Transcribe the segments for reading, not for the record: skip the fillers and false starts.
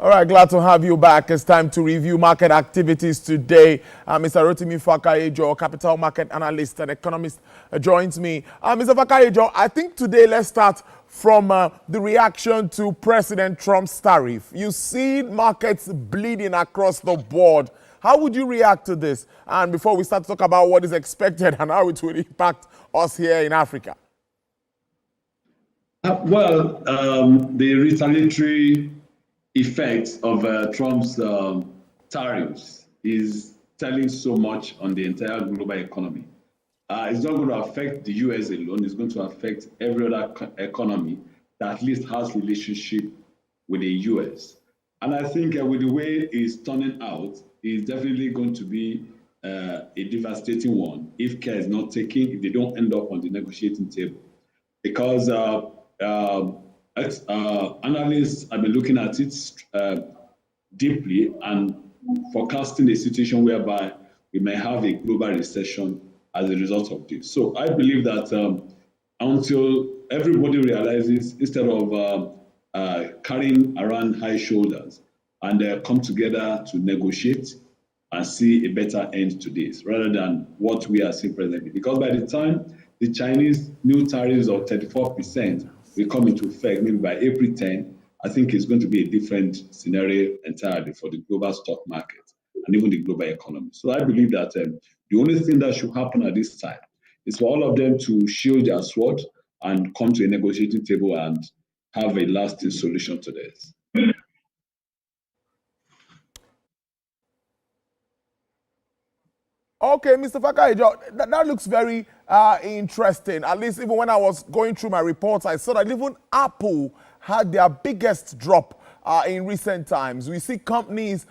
All right, glad to have you back. It's time to review market activities today. Mr. Rotimi Fakayejo, capital market analyst and economist, joins me. Mr. Fakayejo, I think today let's start from the reaction to President Trump's tariff. You see markets bleeding across the board. How would you react to this? And before we start to talk about what is expected and how it will impact us here in Africa. The retaliatory effects of Trump's tariffs is telling so much on the entire global economy. It's not going to affect the US alone. It's going to affect every other economy that at least has relationship with the US. And I think with the way it's turning out, it's definitely going to be a devastating one if care is not taken, if they don't end up on the negotiating table. Because analysts have been looking at it deeply and forecasting a situation whereby we may have a global recession as a result of this. So I believe that until everybody realizes, instead of carrying around high shoulders and come together to negotiate and see a better end to this, rather than what we are seeing presently. Because by the time the Chinese new tariffs of 34% will come into effect, maybe by April 10, I think it's going to be a different scenario entirely for the global stock market and even the global economy. So I believe that the only thing that should happen at this time is for all of them to shield their sword and come to a negotiating table and have a lasting solution to this. Okay, Mr. Fakayejo, that looks very interesting. At least even when I was going through my reports, I saw that even Apple had their biggest drop in recent times. We see companies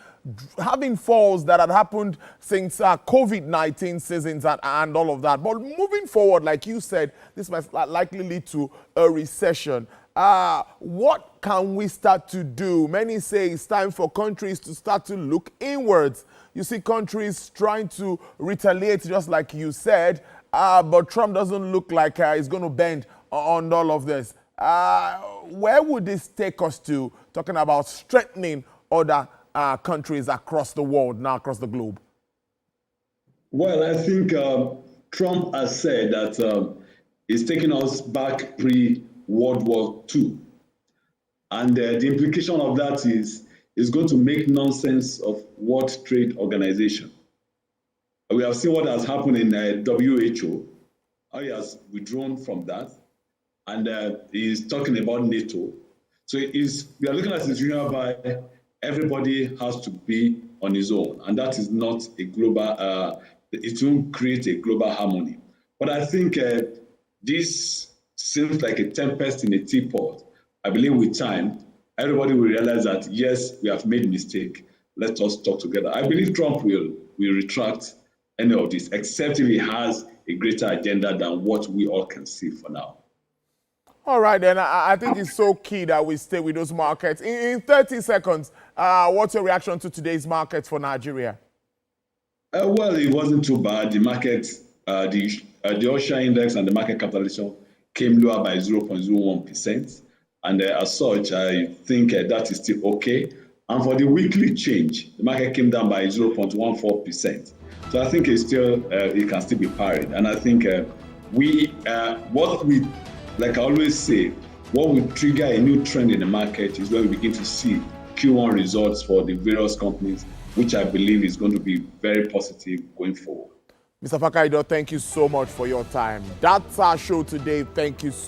having falls that had happened since COVID-19 seasons and all of that. But moving forward, like you said, this might likely lead to a recession. What can we start to do? Many say it's time for countries to start to look inwards. You see countries trying to retaliate, just like you said, but Trump doesn't look like he's going to bend on all of this. Where would this take us to, talking about strengthening other countries across the world, now across the globe? Well, I think Trump has said that he's taking us back pre-World War II. And the implication of that is going to make nonsense of World Trade Organization. We have seen what has happened in WHO, how he has withdrawn from that, and he's talking about NATO. So we are looking at a situation whereby everybody has to be on his own, and that is not a global, it won't create a global harmony. But I think this seems like a tempest in a teapot. I believe with time, everybody will realize that, yes, we have made a mistake. Let us talk together. I believe Trump will retract any of this, except if he has a greater agenda than what we all can see for now. All right, then. I think it's so key that we stay with those markets. In 30 seconds, what's your reaction to today's markets for Nigeria? Well, it wasn't too bad. The market, the OSHA index and the market capitalization came lower by 0.01%. And as such, I think that is still okay. And for the weekly change, the market came down by 0.14%. So I think it's still, it can still be parried. And I think like I always say, what will trigger a new trend in the market is when we begin to see Q1 results for the various companies, which I believe is going to be very positive going forward. Mr. Fakayejo, thank you so much for your time. That's our show today. Thank you so much.